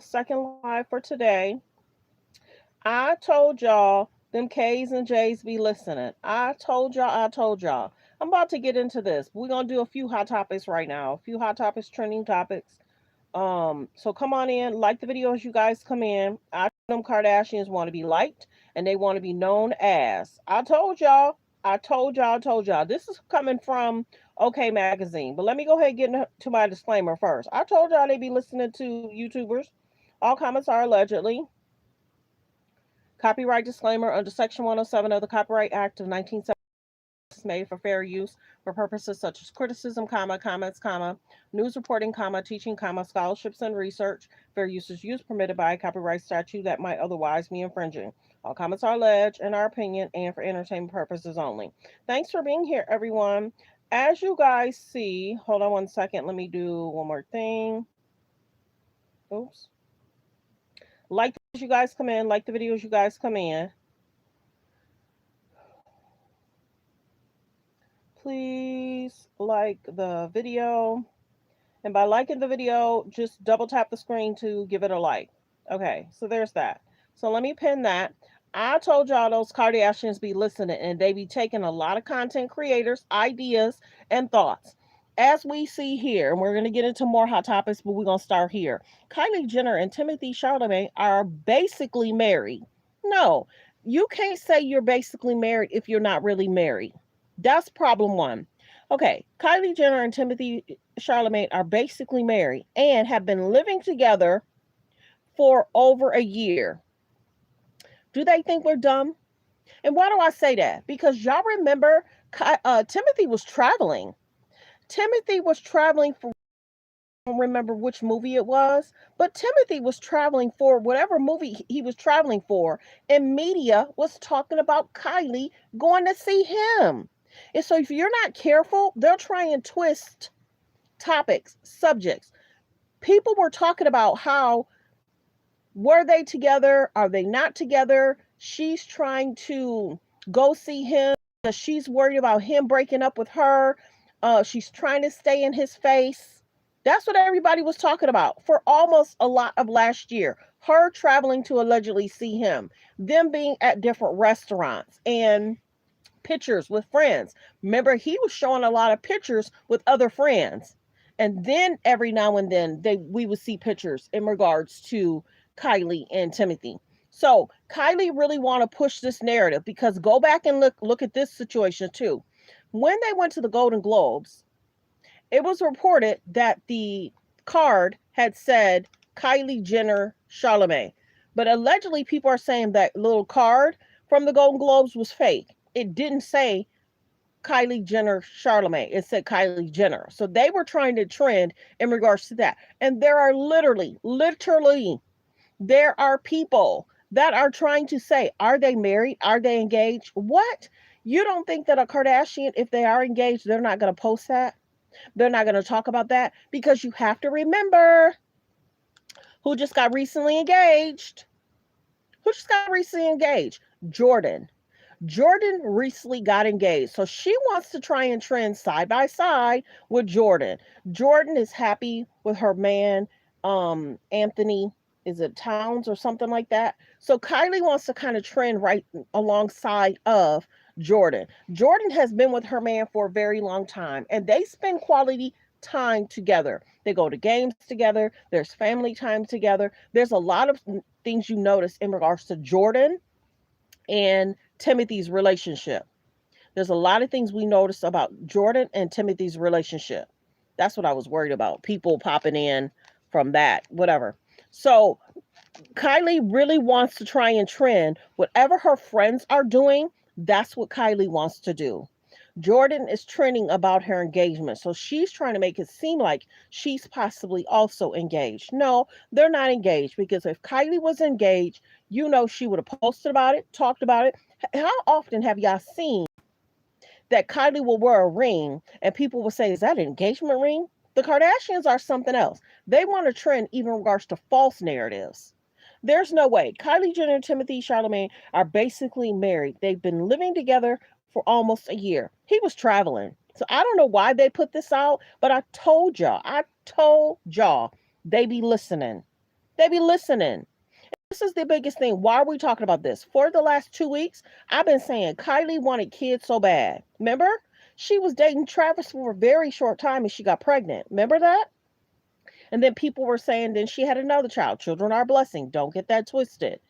second live for today. I told y'all them K's and J's be listening. I told y'all. I'm about to get into this. We're gonna do a few hot topics right now. A few hot topics, trending topics. So come on in, like the video as you guys come in. I them Kardashians want to be liked and they want to be known as. I told y'all. This is coming from OK Magazine. But let me go ahead and get into my disclaimer first. I told y'all they be listening to YouTubers. All comments are allegedly. Copyright disclaimer under Section 107 of the Copyright Act of 1970 is made for fair use for purposes such as criticism, comments, news reporting, teaching, scholarships and research. Fair use is use permitted by a copyright statute that might otherwise be infringing. All comments are alleged in our opinion and for entertainment purposes only. Thanks for being here, everyone. As you guys see, hold on one second. Let me do one more thing. Oops. Like the videos you guys come in. Like the videos you guys come in. Please like the video. And by liking the video, just double tap the screen to give it a like. Okay, so there's that. So let me pin that. I told y'all those Kardashians be listening and they be taking a lot of content creators' ideas and thoughts. As we see here, and we're going to get into more hot topics, but we're going to start here. Kylie Jenner and Timothée Chalamet are basically married. No, you can't say you're basically married if you're not really married. That's problem one. Okay, Kylie Jenner and Timothée Chalamet are basically married and have been living together for over a year. Do they think we're dumb? And why do I say that? Because y'all remember Timothée was traveling. Timothée was traveling for, I don't remember which movie it was, but Timothée was traveling for whatever movie he was traveling for. And media was talking about Kylie going to see him. And so if you're not careful, they'll try and twist topics, subjects. People were talking about how were they together? Are they not together? She's trying to go see him. She's worried about him breaking up with her. She's trying to stay in his face. That's what everybody was talking about for almost a lot of last year. Her traveling to allegedly see him, them being at different restaurants and pictures with friends. Remember, he was showing a lot of pictures with other friends. And then every now and then we would see pictures in regards to Kylie and Timothée. So Kylie really want to push this narrative because go back and look at this situation too. When they went to the Golden Globes, it was reported that the card had said Kylie Jenner Chalamet. But allegedly people are saying that little card from the Golden Globes was fake. It didn't say Kylie Jenner Chalamet. It said Kylie Jenner. So they were trying to trend in regards to that. And there are literally, there are people that are trying to say, are they married? Are they engaged? What? You don't think that a Kardashian, if they are engaged, they're not going to post that? They're not going to talk about that? Because you have to remember who just got recently engaged. Who just got recently engaged? Jordan. Jordan recently got engaged. So she wants to try and trend side by side with Jordan. Jordan is happy with her man, Anthony, is it Towns or something like that? So Kylie wants to kind of trend right alongside of Jordan. Jordan has been with her man for a very long time and they spend quality time together. They go to games together. There's family time together. There's a lot of things you notice in regards to Jordan and Timothy's relationship. There's a lot of things we notice about Jordan and Timothy's relationship. That's what I was worried about. People popping in from that, whatever. So Kylie really wants to try and trend whatever her friends are doing. That's what Kylie wants to do. Jordan is trending about her engagement. So she's trying to make it seem like she's possibly also engaged. No, they're not engaged because if Kylie was engaged, you know she would have posted about it, talked about it. How often have y'all seen that Kylie will wear a ring and people will say, is that an engagement ring? The Kardashians are something else. They want to trend even in regards to false narratives. There's no way. Kylie Jenner and Timothée Chalamet are basically married. They've been living together for almost a year. He was traveling. So I don't know why they put this out, but I told y'all, they be listening. They be listening. This is the biggest thing. Why are we talking about this? For the last 2 weeks, I've been saying Kylie wanted kids so bad. Remember? She was dating Travis for a very short time and she got pregnant. Remember that? And then people were saying then she had another child. Children are a blessing. Don't get that twisted.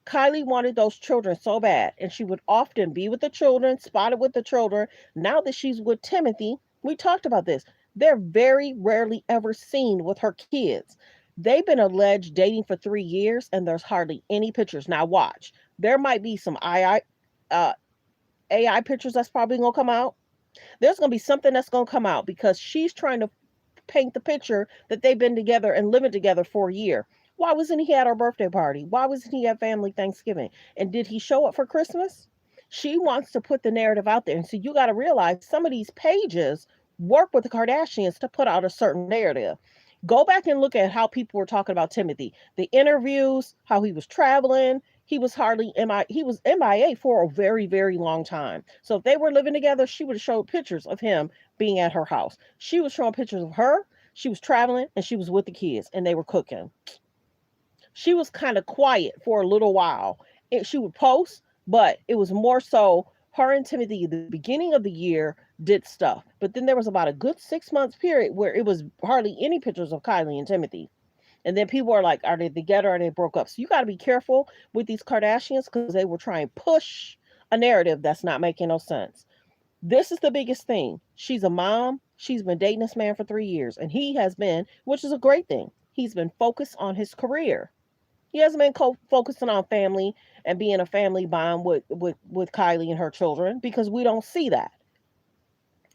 Kylie wanted those children so bad, and she would often be with the children, spotted with the children. Now that she's with Timothy, we talked about this. They're very rarely ever seen with her kids. They've been alleged dating for 3 years, and there's hardly any pictures. Now, watch. There might be some AI pictures that's probably going to come out. There's going to be something that's going to come out because she's trying to paint the picture that they've been together and living together for a year. Why wasn't he at our birthday party? Why wasn't he at family Thanksgiving? And did he show up for Christmas? She wants to put the narrative out there. And so you got to realize some of these pages work with the Kardashians to put out a certain narrative. Go back and look at how people were talking about Timothy. The interviews, how he was traveling. He was hardly he was MIA for a very, very long time. So if they were living together, she would have showed pictures of him being at her house. She was showing pictures of her. She was traveling and she was with the kids and they were cooking. She was kind of quiet for a little while. She would post, but it was more so her and Timothy at the beginning of the year did stuff. But then there was about a good 6 months period where it was hardly any pictures of Kylie and Timothy. And then people are like, are they together or are they broke up? So you got to be careful with these Kardashians because they will try and push a narrative that's not making no sense. This is the biggest thing. She's a mom. She's been dating this man for 3 years. And he has been, which is a great thing, he's been focused on his career. He hasn't been focusing on family and being a family bond with Kylie and her children because we don't see that.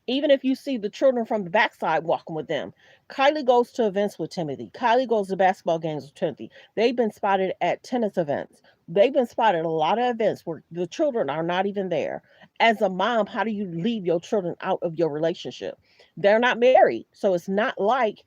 Even if you see the children from the backside walking with them, Kylie goes to events with Timothy. Kylie goes to basketball games with Timothy. They've been spotted at tennis events. They've been spotted at a lot of events where the children are not even there. As a mom, how do you leave your children out of your relationship? They're not married. So it's not like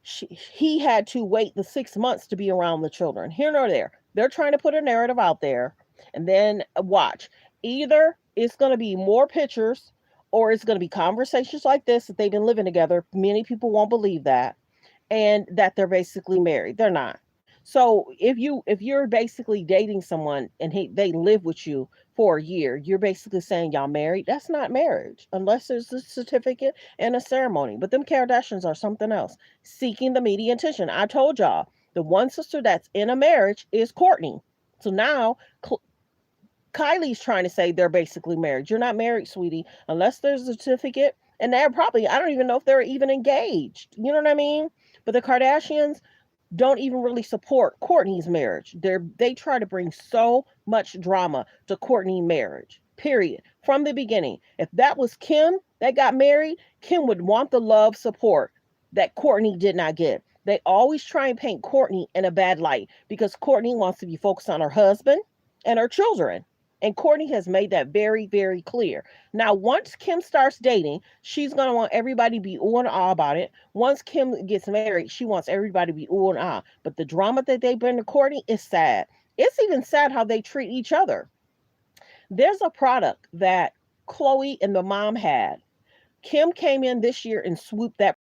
he had to wait the 6 months to be around the children. Here nor there. They're trying to put a narrative out there. And then watch. Either it's going to be more pictures or it's going to be conversations like this that they've been living together. Many people won't believe that. And that they're basically married. They're not. So if you're basically dating someone and they live with you for a year, you're basically saying y'all married. That's not marriage unless there's a certificate and a ceremony. But them Kardashians are something else, seeking the media attention. I told y'all the one sister that's in a marriage is Kourtney. So now Kylie's trying to say they're basically married. You're not married, sweetie, unless there's a certificate. And they're probably, I don't even know if they're even engaged. You know what I mean? But the Kardashians don't even really support Kourtney's marriage. They try to bring so much drama to Kourtney's marriage. Period. From the beginning. If that was Kim that got married, Kim would want the love support that Kourtney did not get. They always try and paint Kourtney in a bad light because Kourtney wants to be focused on her husband and her children. And Kourtney has made that very, very clear. Now, once Kim starts dating, she's going to want everybody to be ooh and ah about it. Once Kim gets married, she wants everybody to be ooh and ah. But the drama that they bring to Kourtney is sad. It's even sad how they treat each other. There's a product that Khloe and the mom had. Kim came in this year and swooped that.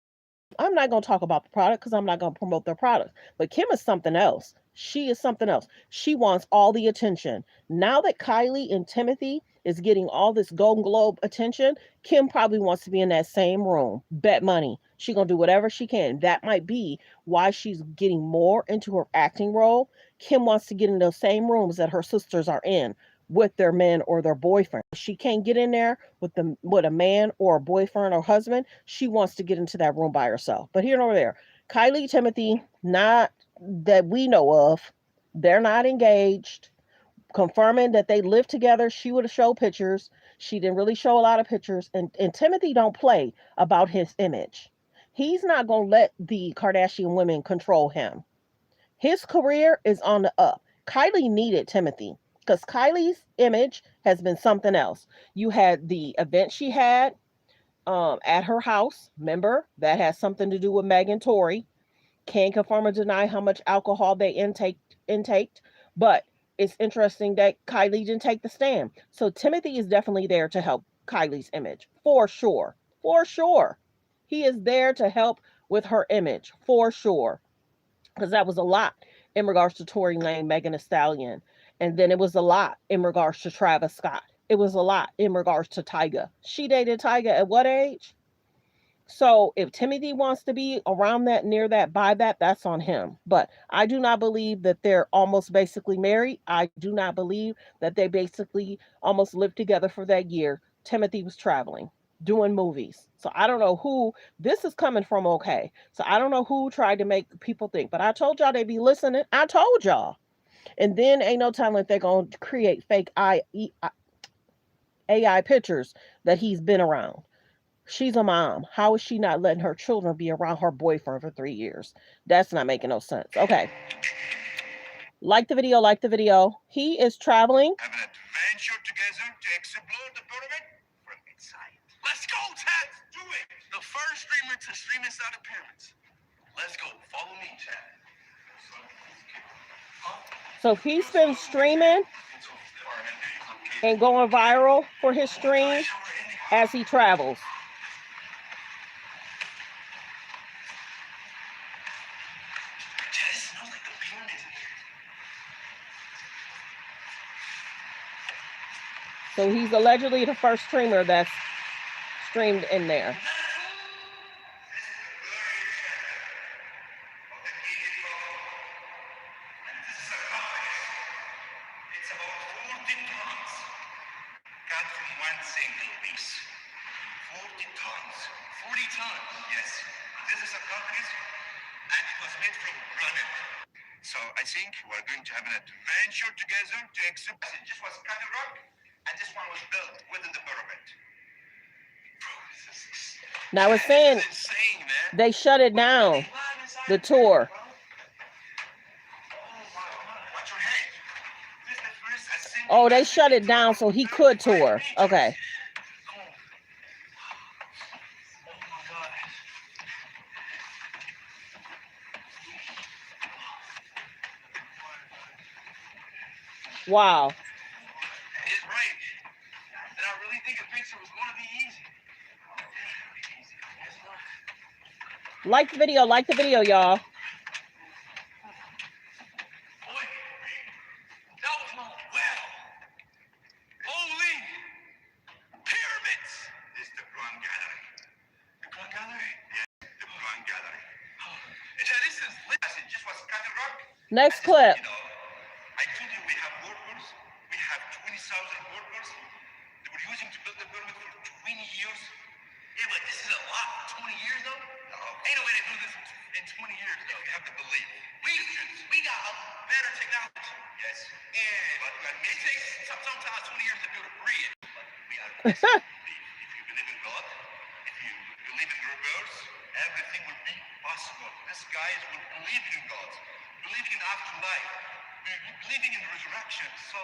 I'm not going to talk about the product because I'm not going to promote their product. But Kim is something else. She is something else. She wants all the attention. Now that Kylie and Timothy is getting all this Golden Globe attention, Kim probably wants to be in that same room. Bet money. She's going to do whatever she can. That might be why she's getting more into her acting role. Kim wants to get in those same rooms that her sisters are in with their men or their boyfriend. She can't get in there with a man or a boyfriend or husband. She wants to get into that room by herself. But here nor there. Kylie, Timothy, not that we know of, they're not engaged. Confirming that they live together, she would have showed pictures. She didn't really show a lot of pictures. And Timothy don't play about his image. He's not going to let the Kardashian women control him. His career is on the up. Kylie needed Timothy because Kylie's image has been something else. You had the event she had at her house. Remember, that has something to do with Megan Tory. Can't confirm or deny how much alcohol they intaked, but it's interesting that Kylie didn't take the stand. So Timothy is definitely there to help Kylie's image, for sure. For sure. He is there to help with her image, for sure. because that was a lot in regards to Tory Lane, Megan Thee Stallion, and then it was a lot in regards to Travis Scott. It was a lot in regards to Tyga. She dated Tyga at what age? So if Timothy wants to be around that, near that, by that, that's on him. But I do not believe that they're almost basically married. I do not believe that they basically almost lived together for that year. Timothy was traveling, doing movies. So I don't know who this is coming from. Okay. So I don't know who tried to make people think, but I told y'all they be listening. I told y'all. And then ain't no telling they're going to create fake AI pictures that he's been around. She's a mom. How is she not letting her children be around her boyfriend for 3 years? That's not making no sense. Okay. Like the video, like the video. He is traveling. Have an adventure together to explore the pyramid from inside. Let's go, Chad. Do it. The first streamer to stream inside the pyramids. Let's go. Follow me, Chad. So he's been streaming and going viral for his stream as he travels. So he's allegedly the first streamer that's streamed in there. It's about 40 tons cut from one single piece. 40 tons. 40 tons? Yes. This is a carcass and it was made from granite. So I think we're going to have an adventure together to exhibit. This was cut rock and this one was built within the pyramid. Now it's saying they shut it down, the tour. Oh, they shut it down so he could tour. Okay. Wow. It's right. And I really think a picture was going to be easy. Like the video, y'all. Boy, that was my well. Holy pyramids. This is the Grand Gallery. The Grand Gallery? Yes, the Grand Gallery. Oh. And this is it just was cut rock. Next clip. You know, I told you we have workers. We have 20,000 workers. They were using to build the pyramid for 20 years. Yeah, but this is a lot for 20 years, though. No. Ain't no way to do this in 20 years, though. You have to believe. We got a better technology. Yes. And but it takes sometimes 20 years to build a bridge. But we are if you believe in God, if you believe in reverse, everything will be possible. These guys will believe in God, believe in afterlife, believing in resurrection. So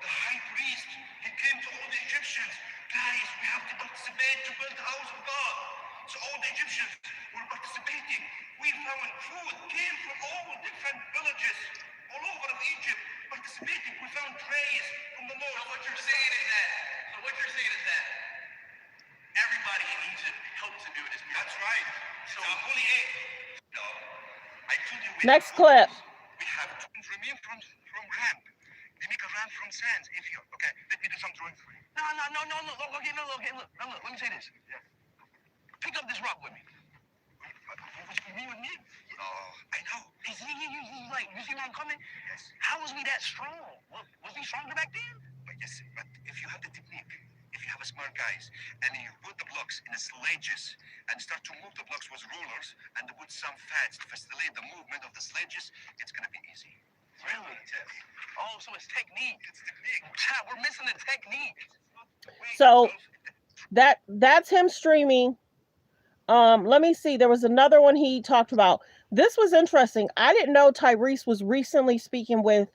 the high priest, he came to all the Egyptians. Guys, we have to participate to build the house of God. So all the Egyptians were participating. We found food came from all different villages all over of Egypt participating. We found trays from the north. So what you're saying is that everybody in Egypt helped to do this. That's right. So only eight. No, I told you. Next clip. We have twins remain from ramp. They make a ramp from sands. If you okay, let me do some drawing for you. No. Okay, look. Let me say this. Yeah. Pick up this rock with me. Me with me? Oh, I know. He's like, you see where I'm coming? Yes. How was we that strong? Was he stronger back then? But yes, but if you have the technique, if you have a smart guys, and you put the blocks in the sledges and start to move the blocks with rollers and put some fats to facilitate the movement of the sledges, it's gonna be easy. Really? Yes. Oh, so it's technique. It's technique. We're missing the technique. So that's him streaming. Let me see. There was another one he talked about. This was interesting. I didn't know Tyrese was recently speaking with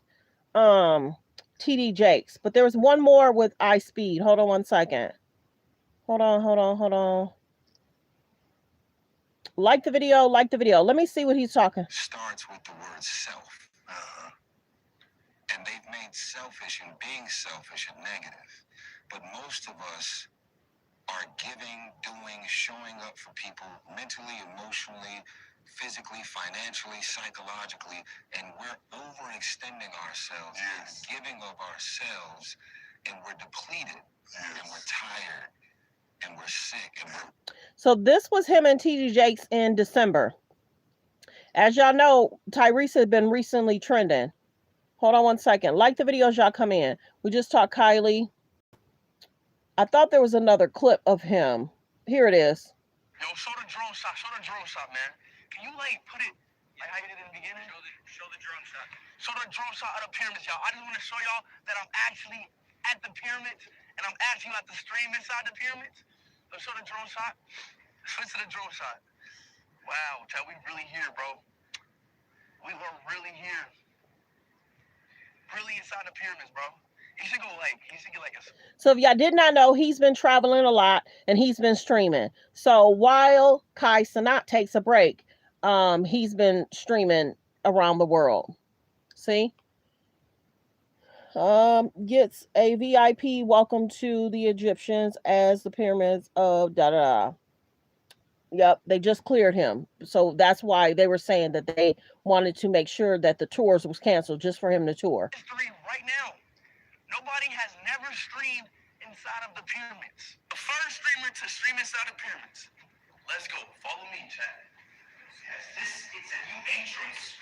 TD Jakes, but there was one more with iSpeed. Hold on one second. Hold on. Like the video. Let me see what he's talking. Starts with the word self. And they've made selfish and being selfish a negative. But most of us are giving, doing, showing up for people mentally, emotionally, physically, financially, psychologically, and we're overextending ourselves, giving of ourselves, and we're depleted, and we're tired, and we're sick, and we're... So this was him and TD Jakes in December. As y'all know, Tyrese has been recently trending. Hold on one second. Like the videos y'all come in. We just talked Kylie. I thought there was another clip of him. Here it is. Yo, show the drone shot. Show the drone shot, man. Can you, like, put it like how you did in the beginning? Show the drone shot. Show the drone shot of the pyramids, y'all. I just want to show y'all that I'm actually at the pyramids, and I'm actually at the stream inside the pyramids. So show the drone shot. Switch to the drone shot. Wow, Chad, we really here, bro. We were really here. Really inside the pyramids, bro. You should go get like a... So if y'all did not know, he's been traveling a lot and he's been streaming. So while Cenat takes a break, he's been streaming around the world. See? Gets a VIP welcome to the Egyptians as the pyramids of da-da-da. Yep, they just cleared him. So that's why they were saying that they wanted to make sure that the tours was canceled just for him to tour. History right now. Nobody has never streamed inside of the pyramids. The first streamer to stream inside the pyramids. Let's go. Follow me, Chad. Yes, it's a new entrance.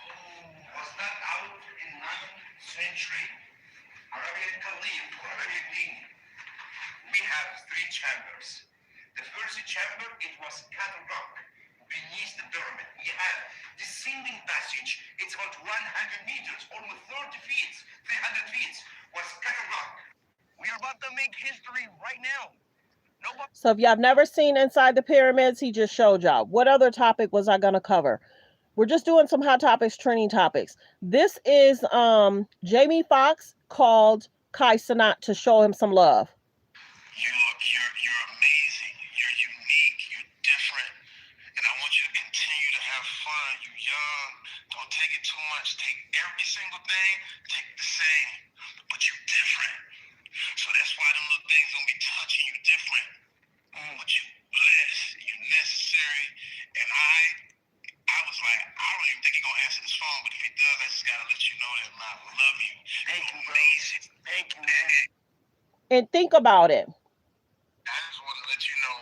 Oh, was that out in 9th century? Arabian Khalif, Arabian King. We have 3 chambers. The first chamber, it was cattle rock beneath the pyramid. We have descending passage. It's about 100 meters, almost 30 feet, 300 feet, was cattle rock. We are about to make history right now. Nobody... So if y'all have never seen inside the pyramids, he just showed y'all. What other topic was I going to cover? We're just doing some hot topics, trending topics. This is Jamie Foxx called Cenat to show him some love. You're amazing. You're unique. You're different. And I want you to continue to have fun. You're young. Don't take it too much. Take every single thing. Take the same. But you're different. So that's why them little things gonna be touching you different. But you're blessed. You're necessary. And I was like, I don't even think he's gonna answer this phone, but if he does, I just gotta let you know that I love you. Thank you, amazing. Thank you, man. And think about it. I just want to let you know.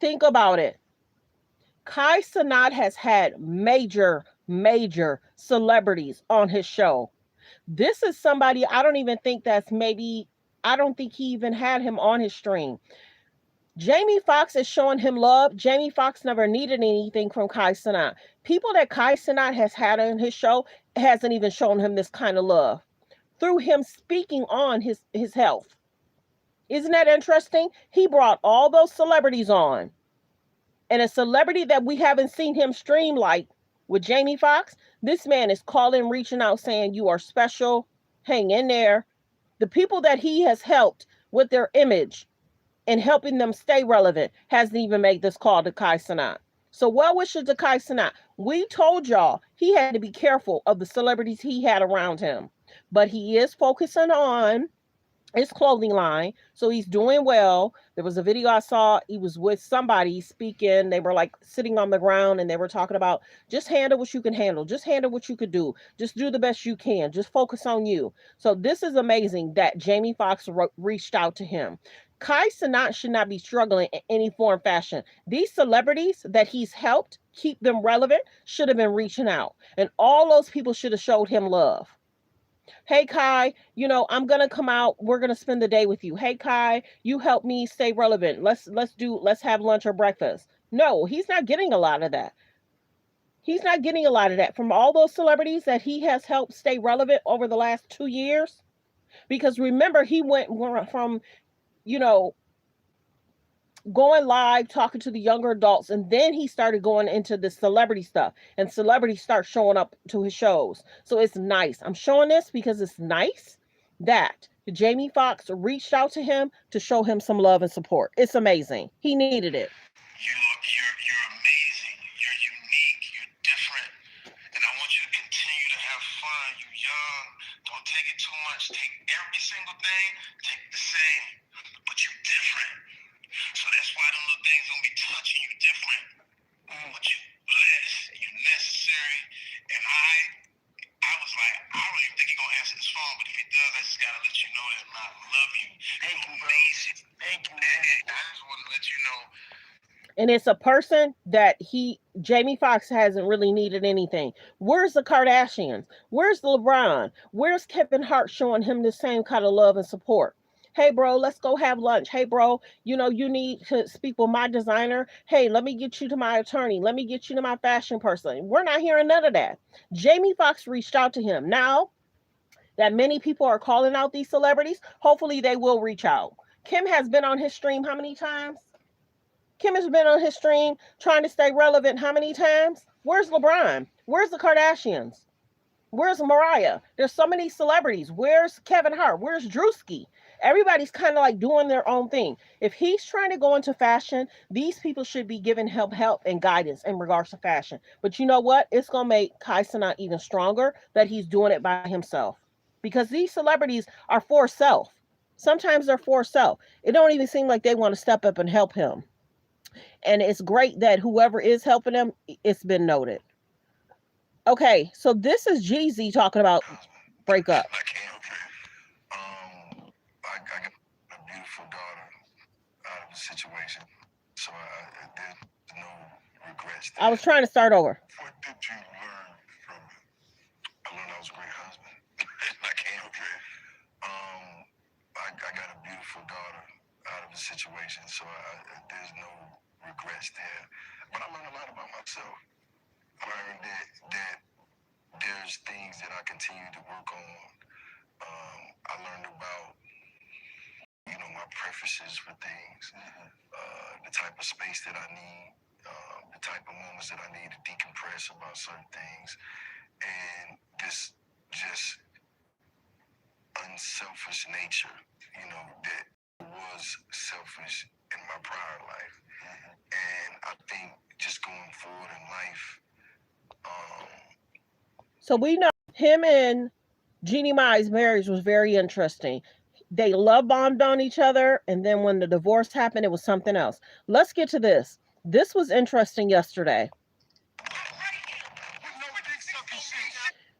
Think about it. Cenat has had major celebrities on his show. This is somebody I don't even think I don't think he even had him on his stream. Jamie Foxx is showing him love. Jamie Foxx never needed anything from Cenat. People that Cenat has had on his show hasn't even shown him this kind of love through him speaking on his health. Isn't that interesting? He brought all those celebrities on. And a celebrity that we haven't seen him stream like with Jamie Foxx, this man is calling, reaching out, saying, you are special. Hang in there. The people that he has helped with their image and helping them stay relevant hasn't even made this call to Cenat. So well wishes to Cenat. We told y'all he had to be careful of the celebrities he had around him. But he is focusing on his clothing line, so he's doing well. There was a video I saw, he was with somebody speaking, they were like sitting on the ground and they were talking about just handle what you can handle, just handle what you could do, just do the best you can, just focus on you. So this is amazing that Jamie Foxx reached out to him. Cenat should not be struggling in any form, fashion. These celebrities that he's helped keep them relevant should have been reaching out, and all those people should have showed him love. Hey, Kai, I'm going to come out. We're going to spend the day with you. Hey, Kai, you help me stay relevant. Let's have lunch or breakfast. No, he's not getting a lot of that. He's not getting a lot of that from all those celebrities that he has helped stay relevant over the last 2 years. Because remember, he went from, going live, talking to the younger adults, and then he started going into the celebrity stuff, and celebrities start showing up to his shows. So it's nice. I'm showing this because it's nice that Jamie Foxx reached out to him to show him some love and support. It's amazing. He needed it. You're amazing. You're unique. You're different. And I want you to continue to have fun. You're young. Don't take it too much. Take every single thing. Take the same. But you're different. So that's why them little things gonna be touching you different. But you blessed, you necessary, and I was like, I don't even think he's gonna answer this phone, but if he does, I just gotta let you know that I love you. Thank you, amazing. Thank you, man. I just want to let you know. And it's a person that Jamie Foxx hasn't really needed anything. Where's the Kardashians? Where's LeBron? Where's Kevin Hart showing him the same kind of love and support? Hey, bro, let's go have lunch. Hey, bro, you need to speak with my designer. Hey, let me get you to my attorney. Let me get you to my fashion person. We're not hearing none of that. Jamie Foxx reached out to him. Now that many people are calling out these celebrities, hopefully they will reach out. Kim has been on his stream how many times? Kim has been on his stream trying to stay relevant how many times? Where's LeBron? Where's the Kardashians? Where's Mariah? There's so many celebrities. Where's Kevin Hart? Where's Drewski? Everybody's kind of like doing their own thing. If he's trying to go into fashion, these people should be giving help and guidance in regards to fashion. But you know what? It's going to make Cenat even stronger that he's doing it by himself. Because these celebrities are for self. Sometimes they're for self. It don't even seem like they want to step up and help him. And it's great that whoever is helping them, it's been noted. Okay, so this is Jeezy talking about break up. I can't. I got a beautiful daughter out of the situation, so there's no regrets there. I was trying to start over. What did you learn from it? I learned I was a great husband. I can't. I got a beautiful daughter out of the situation, so there's no regrets there. But I learned a lot about myself. I learned that there's things that I continue to work on. I learned about, my preferences for things, the type of space that I need, the type of moments that I need to decompress about certain things, and this just unselfish nature, that was selfish in my prior life. And I think just going forward in life. So we know him and Jeannie Mai's marriage was very interesting. They love bombed on each other, and then when the divorce happened, it was something else. Let's get to this. This was interesting yesterday.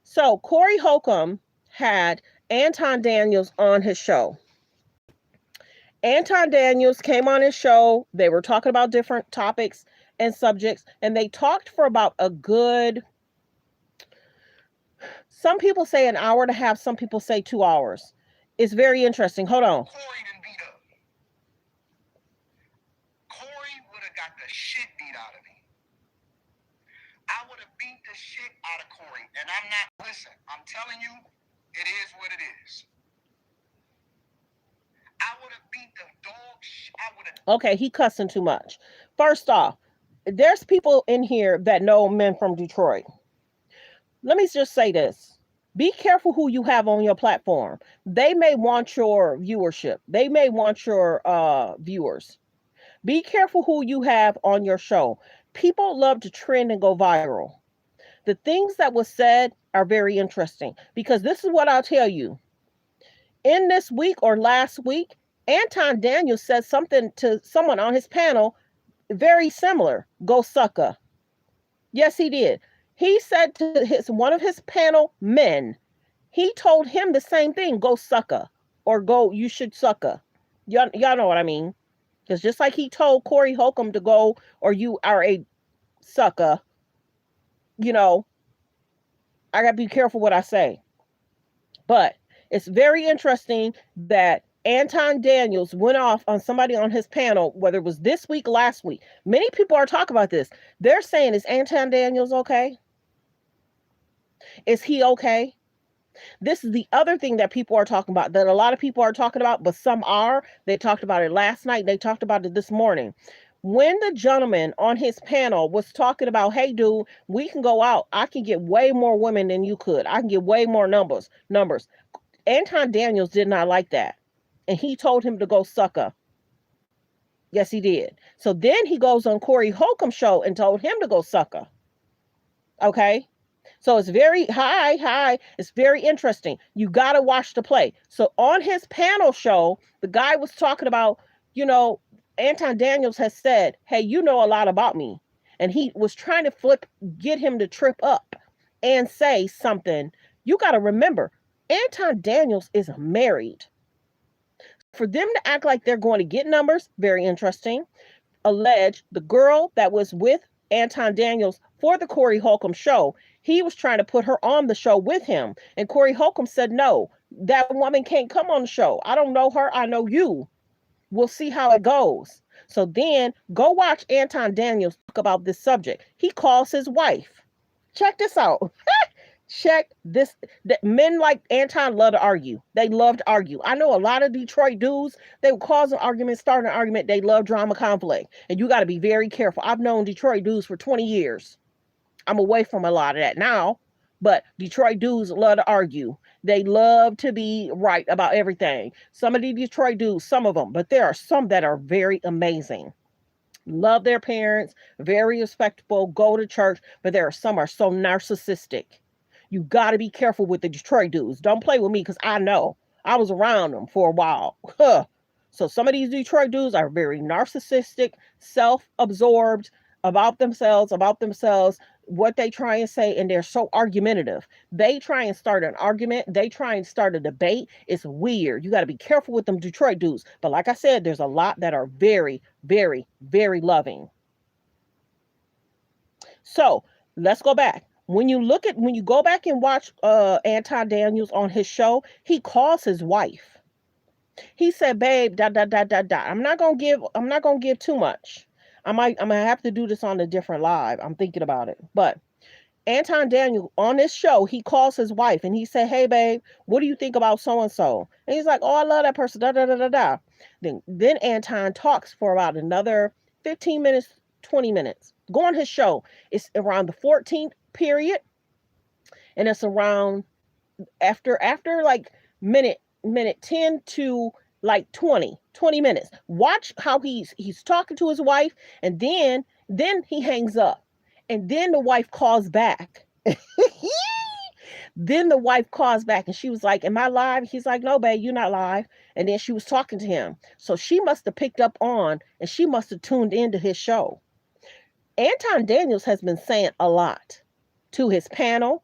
So Corey Holcomb had Anton Daniels on his show. Anton Daniels came on his show. They were talking about different topics and subjects, and they talked for about a good, some people say an hour and a half, some people say 2 hours. It's very interesting. Hold on. Corey done beat up. Corey would have got the shit beat out of me. I would have beat the shit out of Corey. And listen, I'm telling you, it is what it is. I would have beat the dog shit. Okay, he cussing too much. First off, there's people in here that know men from Detroit. Let me just say this. Be careful who you have on your platform. They may want your viewership. They may want your viewers. Be careful who you have on your show. People love to trend and go viral. The things that was said are very interesting, because this is what I'll tell you. In this week or last week, Anton Daniels said something to someone on his panel very similar. Go sucker. Yes, he did. He said to one of his panel men, he told him the same thing. Go sucker, or go, you should sucker. Y'all know what I mean? Because just like he told Corey Holcomb to go, or you are a sucker, I got to be careful what I say. But it's very interesting that Anton Daniels went off on somebody on his panel, whether it was this week, last week. Many people are talking about this. They're saying, is Anton Daniels okay? Is he okay? This is the other thing that people are talking about, that a lot of people are talking about, but some are. They talked about it last night. They talked about it this morning. When the gentleman on his panel was talking about, hey, dude, we can go out. I can get way more women than you could. I can get way more numbers. Anton Daniels did not like that. And he told him to go sucker. Yes, he did. So then he goes on Corey Holcomb's show and told him to go sucker. Okay? So it's very high. It's very interesting. You got to watch the play. So on his panel show, the guy was talking about, Anton Daniels has said, hey, you know a lot about me. And he was trying to get him to trip up and say something. You got to remember, Anton Daniels is married. For them to act like they're going to get numbers, very interesting. Alleged the girl that was with Anton Daniels for the Corey Holcomb show, he was trying to put her on the show with him. And Corey Holcomb said, no, that woman can't come on the show. I don't know her. I know you. We'll see how it goes. So then go watch Anton Daniels talk about this subject. He calls his wife. Check this out. Check this. That men like Anton love to argue. They love to argue. I know a lot of Detroit dudes, they would cause an argument, start an argument. They love drama, conflict. And you got to be very careful. I've known Detroit dudes for 20 years. I'm away from a lot of that now. But Detroit dudes love to argue. They love to be right about everything. Some of the Detroit dudes, some of them, but there are some that are very amazing. Love their parents, very respectable, go to church, but there are some are so narcissistic. You got to be careful with the Detroit dudes. Don't play with me because I know. I was around them for a while. So some of these Detroit dudes are very narcissistic, self-absorbed about themselves, what they try and say, and they're so argumentative. They try and start an argument. They try and start a debate. It's weird. You got to be careful with them Detroit dudes. But like I said, there's a lot that are very, very, very loving. So let's go back. When you go back and watch Anton Daniels on his show, he calls his wife. He said, babe, da da da da da. I'm not gonna give too much. I'm gonna have to do this on a different live. I'm thinking about it. But Anton Daniel on this show, he calls his wife and he said, hey babe, what do you think about so and so? And he's like, oh, I love that person, da da da da da. Then Anton talks for about another 15 minutes, 20 minutes. Go on his show. It's around the 14th period, and it's around after like minute 10 to like 20 minutes. Watch how he's talking to his wife, and then he hangs up, and then the wife calls back. Then the wife calls back and she was like, am I live? He's like, no babe, you're not live. And then she was talking to him, so she must have picked up on, and she must have tuned into his show. Anton Daniels has been saying a lot to his panel,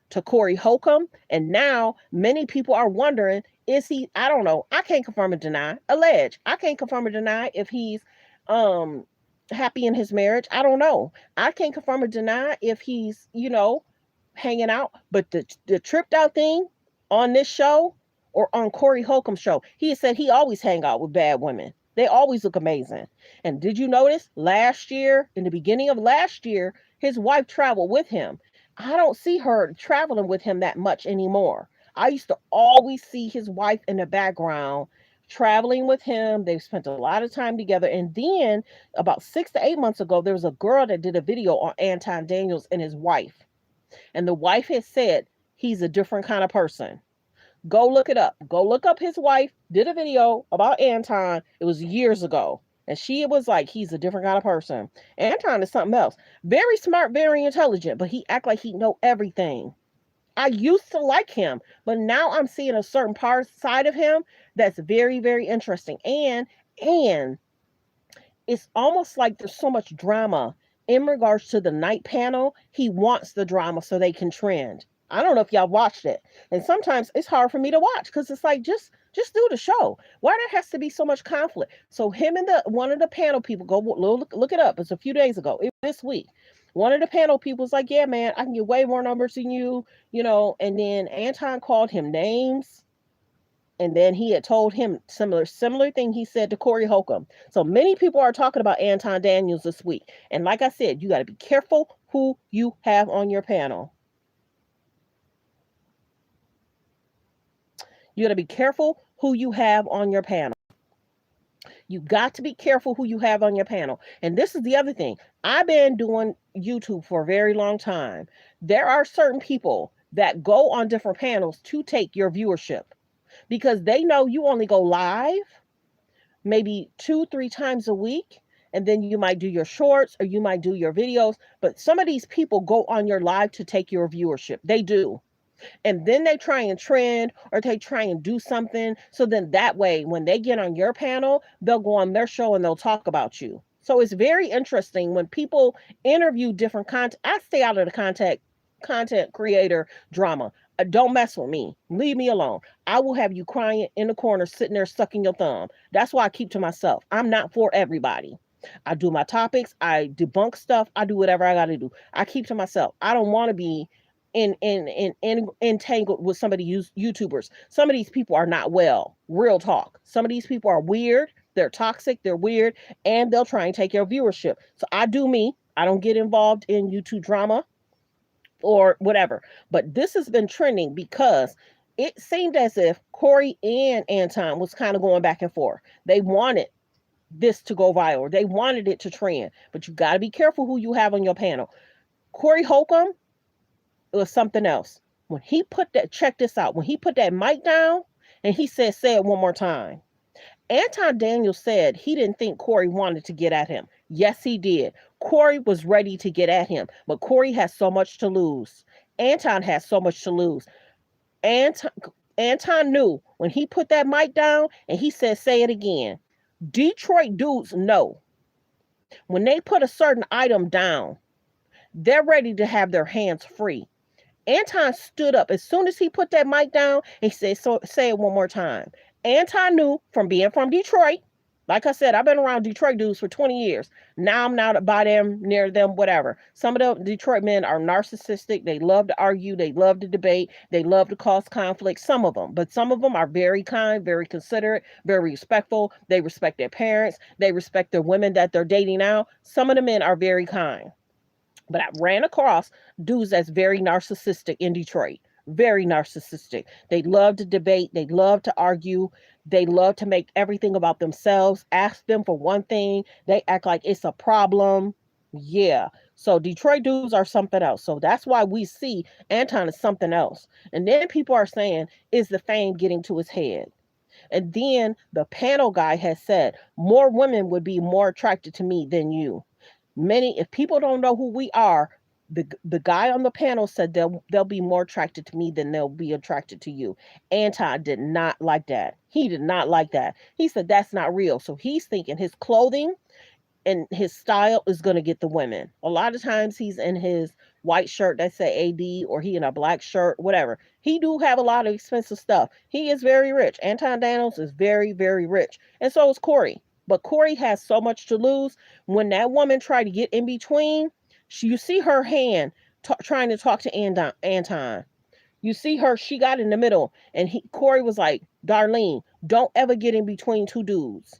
to Corey Holcomb, and now many people are wondering, is he, I don't know, I can't confirm or deny, allege, I can't confirm or deny if he's happy in his marriage. I don't know. I can't confirm or deny if he's, hanging out, but the tripped out thing on this show or on Corey Holcomb's show, he said he always hang out with bad women. They always look amazing. And did you notice last year, in the beginning of last year, his wife traveled with him? I don't see her traveling with him that much anymore. I used to always see his wife in the background traveling with him. They've spent a lot of time together. And then about 6 to 8 months ago, there was a girl that did a video on Anton Daniels and his wife. And the wife has said he's a different kind of person. Go look it up. Go look up his wife. Did a video about Anton. It was years ago. And she was like, he's a different kind of person. Anton is something else. Very smart, very intelligent, but he act like he know everything. I used to like him, but now I'm seeing a certain side of him that's very, very interesting. And it's almost like there's so much drama in regards to the night panel. He wants the drama so they can trend. I don't know if y'all watched it. And sometimes it's hard for me to watch because it's like, just do the show. Why there has to be so much conflict? So him and one of the panel people, go look it up. It's a few days ago, this week. One of the panel people was like, yeah, man, I can get way more numbers than you, and then Anton called him names. And then he had told him similar thing he said to Corey Holcomb. So many people are talking about Anton Daniels this week. And like I said, you got to be careful who you have on your panel. You got to be careful who you have on your panel. You got to be careful who you have on your panel. And this is the other thing. I've been doing YouTube for a very long time. There are certain people that go on different panels to take your viewership, because they know you only go live maybe 2-3 times a week, and then you might do your shorts or you might do your videos. But some of these people go on your live to take your viewership. They do. And then they try and trend or they try and do something. So then that way, when they get on your panel, they'll go on their show and they'll talk about you. So it's very interesting when people interview different content. I stay out of the content creator drama. Don't mess with me. Leave me alone. I will have you crying in the corner, sitting there sucking your thumb. That's why I keep to myself. I'm not for everybody. I do my topics. I debunk stuff. I do whatever I got to do. I keep to myself. I don't want to be in entangled with some of these YouTubers. Some of these people are not well. Real talk. Some of these people are weird. They're toxic. They're weird, and they'll try and take your viewership. So I do me. I don't get involved in YouTube drama or whatever. But this has been trending because it seemed as if Corey and Anton was kind of going back and forth. They wanted this to go viral. They wanted it to trend. But you got to be careful who you have on your panel. Corey Holcomb, it was something else. When he put that, check this out, when he put that mic down and he said, say it one more time. Anton Daniels said he didn't think Corey wanted to get at him. Yes, he did. Corey was ready to get at him, but Corey has so much to lose. Anton has so much to lose. Anton knew when he put that mic down and he said, say it again. Detroit dudes know when they put a certain item down, they're ready to have their hands free. Anton stood up as soon as he put that mic down. He said, so, say it one more time. Anton knew from being from Detroit. Like I said, I've been around Detroit dudes for 20 years. Now I'm not by them, near them, whatever. Some of the Detroit men are narcissistic. They love to argue. They love to debate. They love to cause conflict. Some of them. But some of them are very kind, very considerate, very respectful. They respect their parents. They respect the women that they're dating now. Some of the men are very kind. But I ran across dudes that's very narcissistic in Detroit. Very narcissistic. They love to debate. They love to argue. They love to make everything about themselves. Ask them for one thing, they act like it's a problem. Yeah. So Detroit dudes are something else. So that's why we see Anton is something else. And then people are saying, is the fame getting to his head? And then the panel guy has said, more women would be more attracted to me than you. Many, if people don't know who we are, the guy on the panel said they'll be more attracted to me than they'll be attracted to you. Anton did not like that. He did not like that. He said that's not real. So he's thinking his clothing and his style is going to get the women. A lot of times he's in his white shirt that say AD, or he in a black shirt, whatever. He do have a lot of expensive stuff. He is very rich. Anton Daniels is very, very rich. And so is Corey. But Corey has so much to lose. When that woman tried to get in between, you see her hand trying to talk to Anton. You see her, she got in the middle. And Corey was like, Darlene, don't ever get in between two dudes.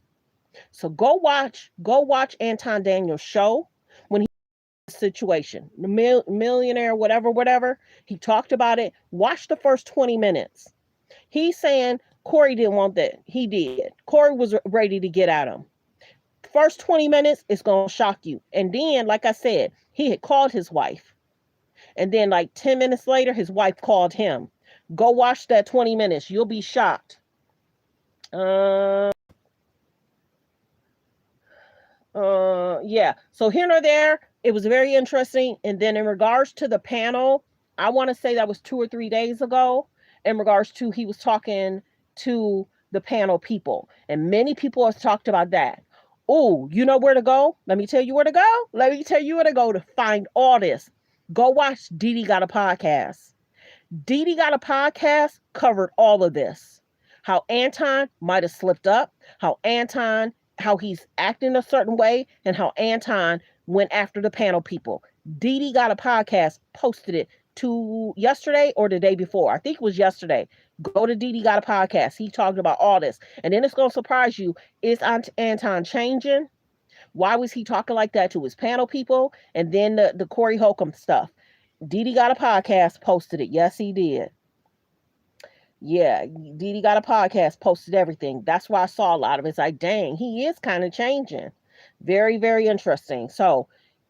So go watch Anton Daniels' show when he situation, the millionaire, whatever. He talked about it. Watch the first 20 minutes. He's saying Corey didn't want that. He did. Corey was ready to get at him. First 20 minutes, it's going to shock you. And then, like I said, he had called his wife. And then like 10 minutes later, his wife called him. Go watch that 20 minutes. You'll be shocked. Yeah. So here nor there, it was very interesting. And then in regards to the panel, I want to say that was 2 or 3 days ago. In regards to he was talking to the panel people, and many people have talked about that. Oh, you know where to go? Let me tell you where to go. Let me tell you where to go to find all this. Go watch Didi Got a Podcast. Didi Got a Podcast covered all of this. How Anton might have slipped up, how he's acting a certain way, and how Anton went after the panel people. Didi Got a Podcast posted it to yesterday or the day before. I think it was yesterday. Go to Didi Got a Podcast. He talked about all this. And then it's going to surprise you. Is Anton changing? Why was he talking like that to his panel people? And then the Corey Holcomb stuff. Didi Got a Podcast posted it. Yes, he did. Yeah, Didi Got a Podcast posted everything. That's why I saw a lot of it. It's like, dang, he is kind of changing. Very, very interesting. So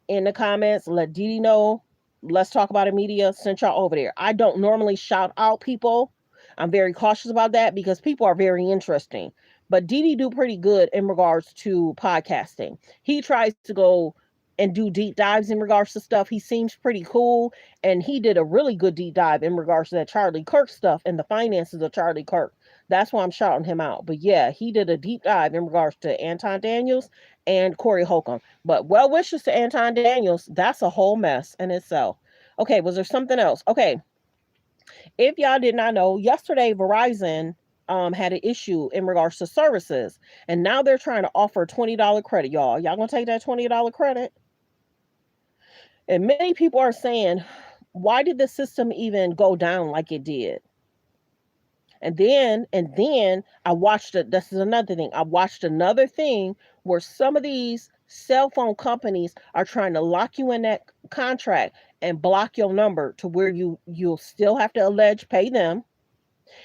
in the comments, let Didi know. Let's Talk About It Media sent y'all over there. I don't normally shout out people. I'm very cautious about that because people are very interesting. But Didi do pretty good in regards to podcasting. He tries to go and do deep dives in regards to stuff. He seems pretty cool, and he did a really good deep dive in regards to that Charlie Kirk stuff and the finances of Charlie Kirk. That's why I'm shouting him out. But yeah, he did a deep dive in regards to Anton Daniels and Corey Holcomb. But well wishes to Anton Daniels. That's a whole mess in itself. Okay, was there something else? Okay, if y'all did not know, yesterday Verizon had an issue in regards to services, and now they're trying to offer $20 credit. Y'all gonna take that $20 credit? And many people are saying, why did the system even go down like it did? And then I watched it. This is another thing. I watched another thing where some of these cell phone companies are trying to lock you in that contract and block your number to where you'll still have to allege pay them,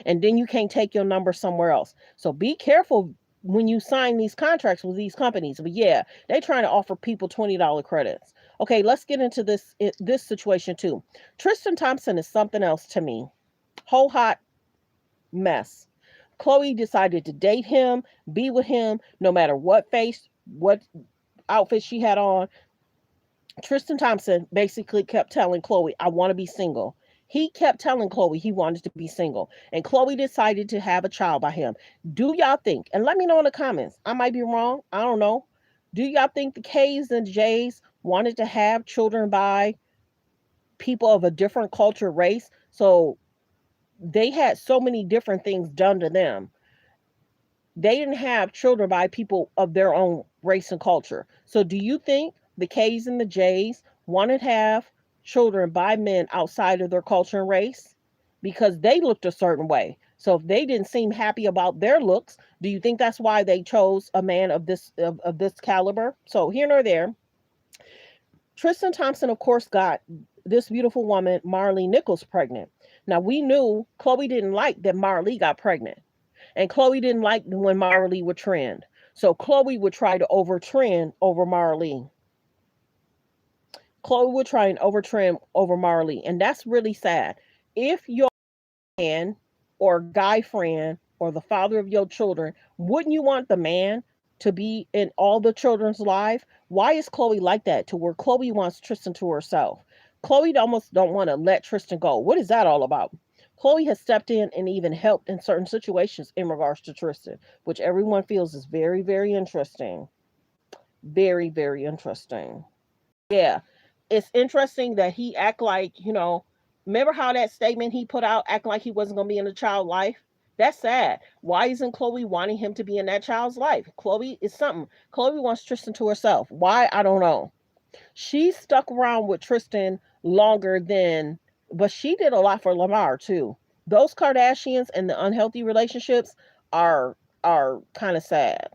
and then you can't take your number somewhere else. So be careful when you sign these contracts with these companies. But yeah, they're trying to offer people $20 credits. Okay, let's get into this situation too. Tristan Thompson is something else to me. Whole hot mess. Chloe decided to date him, be with him, no matter what outfit she had on. Tristan Thompson basically kept telling Chloe, I want to be single. He kept telling Chloe he wanted to be single. And Chloe decided to have a child by him. Do y'all think, and let me know in the comments, I might be wrong, I don't know. Do y'all think the K's and J's wanted to have children by people of a different culture, race? So they had so many different things done to them. They didn't have children by people of their own race and culture. So do you think the K's and the J's wanted to have children by men outside of their culture and race because they looked a certain way? So if they didn't seem happy about their looks, do you think that's why they chose a man of this caliber? So here nor there, Tristan Thompson, of course, got this beautiful woman, Marley Nichols, pregnant. Now we knew Chloe didn't like that Marley got pregnant. And Chloe didn't like when Marley would trend. So Chloe would try to overtrend over Marley. Chloe would try and overtrend over Marley. And that's really sad. If your man or guy friend or the father of your children, wouldn't you want the man to be in all the children's life? Why is Chloe like that to where Chloe wants Tristan to herself? Chloe almost don't want to let Tristan go. What is that all about? Chloe has stepped in and even helped in certain situations in regards to Tristan, which everyone feels is very, very interesting. Very, very interesting. Yeah. It's interesting that he act like, remember how that statement he put out, act like he wasn't going to be in the child's life? That's sad. Why isn't Chloe wanting him to be in that child's life? Chloe is something. Chloe wants Tristan to herself. Why? I don't know. She stuck around with Tristan longer than, but she did a lot for Lamar too. Those Kardashians and the unhealthy relationships are kind of sad.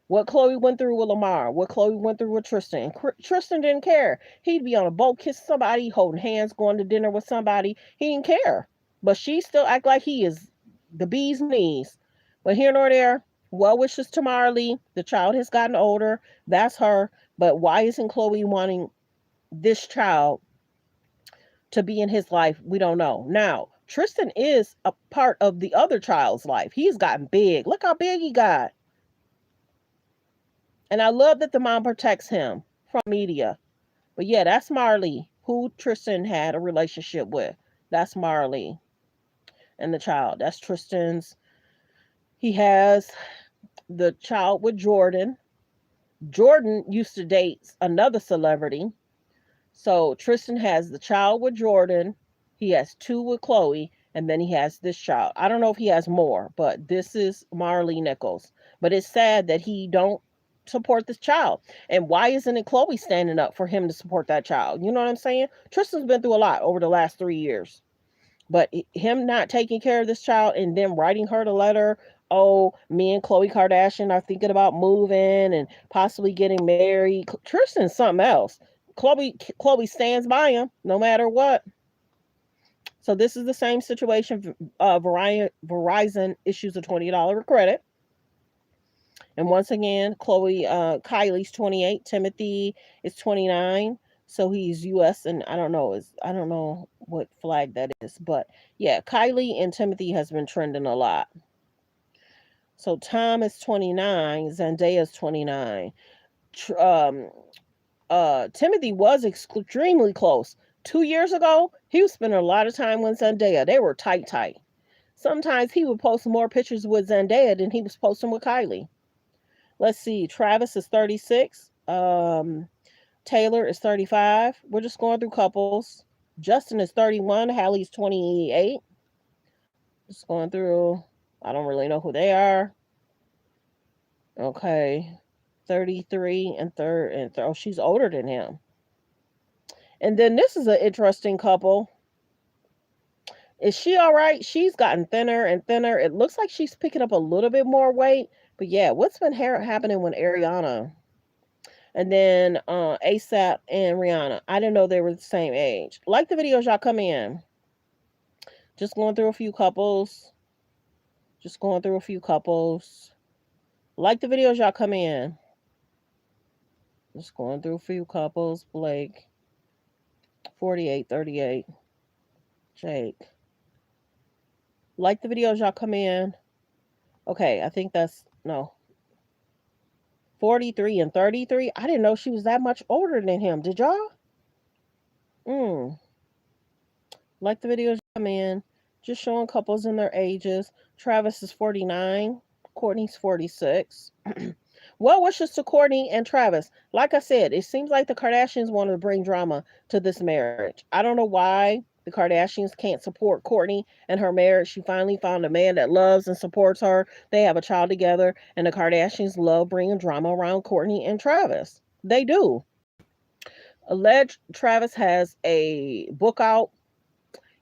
What Chloe went through with Lamar, what Chloe went through with Tristan. Tristan didn't care. He'd be on a boat, kissing somebody, holding hands, going to dinner with somebody. He didn't care. But she still act like he is the bee's knees. But here nor there, well wishes to Marley. The child has gotten older. That's her. But why isn't Chloe wanting this child to be in his life? We don't know. Now, Tristan is a part of the other child's life. He's gotten big. Look how big he got. And I love that the mom protects him from media. But yeah, that's Marley, who Tristan had a relationship with. That's Marley and the child. That's Tristan's. He has the child with Jordan. Jordan used to date another celebrity. So Tristan has the child with Jordan. He has two with Chloe. And then he has this child. I don't know if he has more, but this is Marley Nichols. But it's sad that he don't support this child. And why isn't it Chloe standing up for him to support that child? You know what I'm saying? Tristan's been through a lot over the last 3 years. But him not taking care of this child and then writing her the letter, oh, me and Khloe Kardashian are thinking about moving and possibly getting married. Tristan's something else. Chloe stands by him no matter what. So this is the same situation. Verizon issues a $20 credit. And once again, Kylie's 28, TIMOTHEE is 29. So he's US, and I don't know what flag that is, but yeah, Kylie and TIMOTHEE has been trending a lot. So Tom is 29, Zendaya is 29. Timothy was extremely close. 2 years ago, he was spending a lot of time with Zendaya. They were tight, tight. Sometimes he would post more pictures with Zendaya than he was posting with Kylie. Let's see. Travis is 36. Taylor is 35. We're just going through couples. Justin is 31. Hallie's 28. Just going through. I don't really know who they are. Okay. 33 and oh, she's older than him. And then this is an interesting couple. Is she all right? She's gotten thinner and thinner. It looks like she's picking up a little bit more weight. But yeah, what's been happening with Ariana? And then ASAP and Rihanna. I didn't know they were the same age. Like the videos, y'all come in. Just going through a few couples. Just going through a few couples. Like the videos, y'all come in. Just going through a few couples. Blake, 48, 38. Jake. Like the videos, y'all come in. Okay, I think that's, no, 43 and 33. I didn't know she was that much older than him. Did y'all? Mm. Like the videos come in. Just showing couples in their ages. Travis is 49. Courtney's 46. Well wishes to Courtney and Travis. Like I said, it seems like the Kardashians want to bring drama to this marriage. I don't know why the Kardashians can't support Courtney and her marriage. She finally found a man that loves and supports her. They have a child together, and the Kardashians love bringing drama around Courtney and Travis. They do. Alleged Travis has a book out,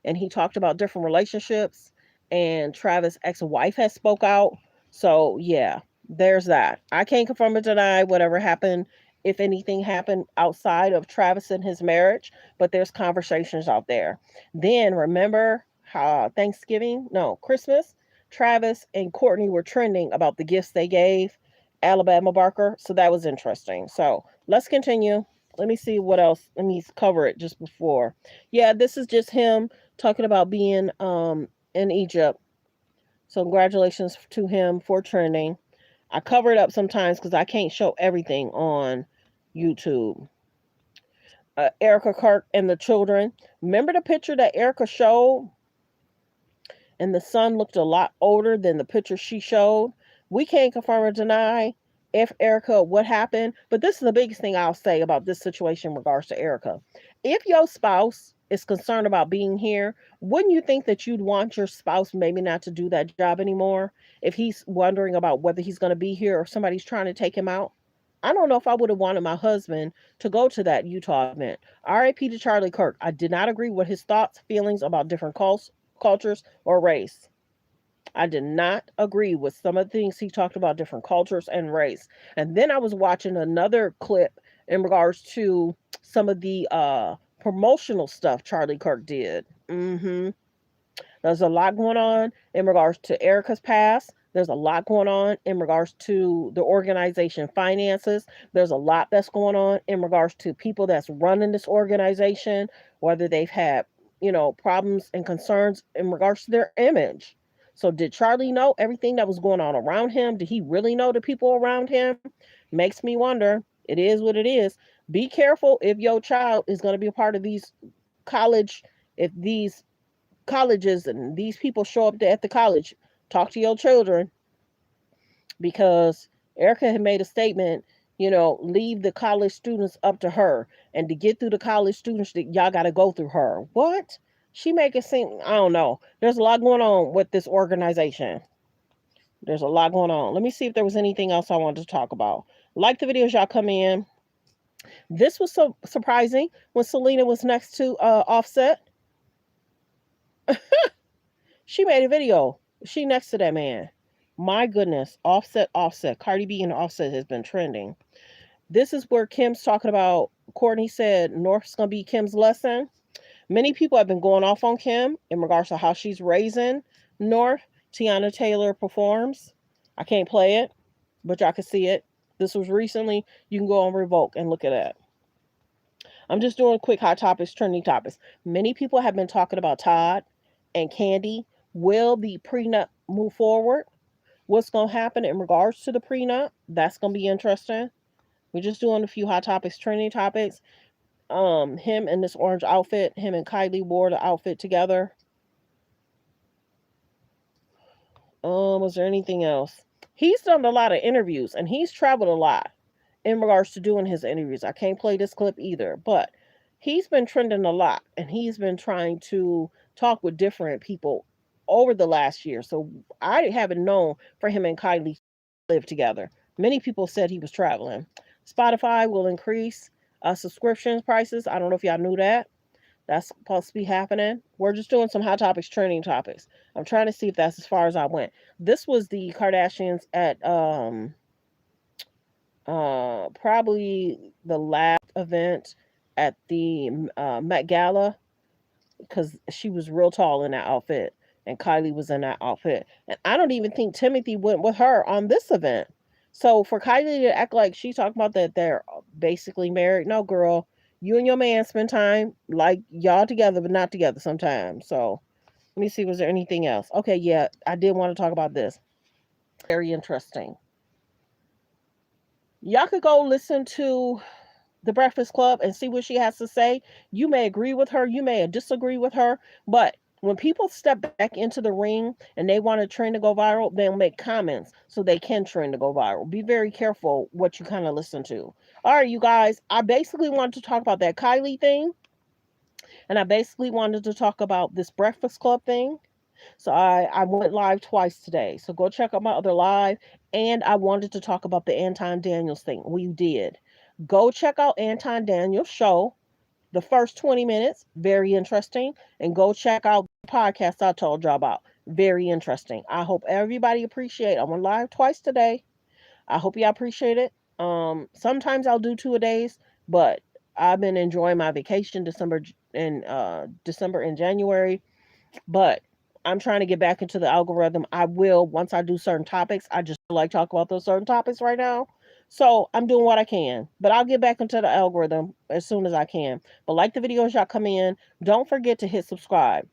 and he talked about different relationships, and Travis' ex-wife has spoke out. So yeah, there's that. I can't confirm or deny whatever happened, if anything happened outside of Travis and his marriage, but there's conversations out there. Then remember how Thanksgiving, no, Christmas, Travis and Courtney were trending about the gifts they gave Alabama Barker. So that was interesting. So let's continue. Let me see what else. Let me cover it just before. Yeah, this is just him talking about being in Egypt. So congratulations to him for trending. I cover it up sometimes because I can't show everything on YouTube. Erica Kirk and the children. Remember the picture that Erica showed? And the son looked a lot older than the picture she showed. We can't confirm or deny if Erica what happened, but this is the biggest thing I'll say about this situation in regards to Erica. If your spouse is concerned about being here, wouldn't you think that you'd want your spouse maybe not to do that job anymore if he's wondering about whether he's going to be here or somebody's trying to take him out? I don't know if I would have wanted my husband to go to that Utah event. RIP to Charlie Kirk. I did not agree with his thoughts, feelings about different cultures, or race. I did not agree with some of the things he talked about different cultures and race. And then I was watching another clip in regards to some of the promotional stuff Charlie Kirk did. There's a lot going on in regards to Erica's past. There's a lot going on in regards to the organization finances. There's a lot that's going on in regards to people that's running this organization, whether they've had, problems and concerns in regards to their image. So did Charlie know everything that was going on around him? Did he really know the people around him? Makes me wonder. It is what it is. Be careful if your child is going to be a part of these college, if these colleges and these people show up at the college. Talk to your children, because Erica had made a statement, leave the college students up to her, and to get through the college students that y'all got to go through her. What? She make it seem, I don't know. There's a lot going on with this organization. There's a lot going on. Let me see if there was anything else I wanted to talk about. Like the videos, y'all come in. This was so surprising when Selena was next to Offset. She made a video. She next to that man. My goodness. Offset. Cardi B and Offset has been trending. This is where Kim's talking about, Courtney said North's going to be Kim's lesson. Many people have been going off on Kim in regards to how she's raising North. Tiana Taylor performs. I can't play it, but y'all can see it. This was recently. You can go on Revoke and look at that. I'm just doing quick hot topics, trending topics. Many people have been talking about Todd and Candy. Will the prenup move forward? What's going to happen in regards to the prenup? That's going to be interesting. We're just doing a few hot topics, trending topics. Him in this orange outfit, him and Kylie wore the outfit together. Was there anything else? He's done a lot of interviews and he's traveled a lot in regards to doing his interviews. I can't play this clip either, but he's been trending a lot and he's been trying to talk with different people over the last year. So I haven't known for him and Kylie to live together. Many people said he was traveling. Spotify will increase subscriptions prices. I don't know if y'all knew that. That's supposed to be happening. We're just doing some hot topics, trending topics. I'm trying to see if that's as far as I went. This was the Kardashians at probably the last event at the Met Gala because she was real tall in that outfit and Kylie was in that outfit. And I don't even think Timothy went with her on this event. So for Kylie to act like she's talking about that they're basically married, no, girl, you and your man spend time like y'all together, but not together sometimes. So let me see, was there anything else? Okay, yeah, I did want to talk about this. Very interesting. Y'all could go listen to the Breakfast Club and see what she has to say. You may agree with her, you may disagree with her, but when people step back into the ring and they want a trend to go viral, they'll make comments so they can trend to go viral. Be very careful what you kind of listen to. All right, you guys, I basically wanted to talk about that Kylie thing, and I basically wanted to talk about this Breakfast Club thing. So I went live twice today. So go check out my other live. And I wanted to talk about the Anton Daniels thing. We did. Go check out Anton Daniels' show. The first 20 minutes, very interesting. And go check out the podcast I told y'all about. Very interesting. I hope everybody appreciate it. I went live twice today. I hope y'all appreciate it. Sometimes I'll do 2 a days, but I've been enjoying my vacation December and January. But I'm trying to get back into the algorithm. I will once I do certain topics. I just like talk about those certain topics right now. So I'm doing what I can. But I'll get back into the algorithm as soon as I can. But like the videos y'all come in, don't forget to hit subscribe.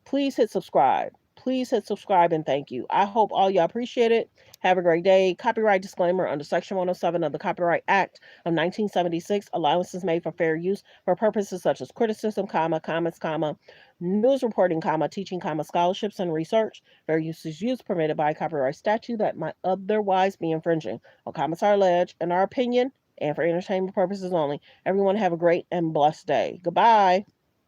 Please hit subscribe. Please hit subscribe and thank you. I hope all y'all appreciate it. Have a great day. Copyright disclaimer under Section 107 of the Copyright Act of 1976. Allowances made for fair use for purposes such as criticism, comments, news reporting, teaching, scholarships, and research. Fair use is used permitted by a copyright statute that might otherwise be infringing. All comments are alleged in our opinion and for entertainment purposes only. Everyone have a great and blessed day. Goodbye.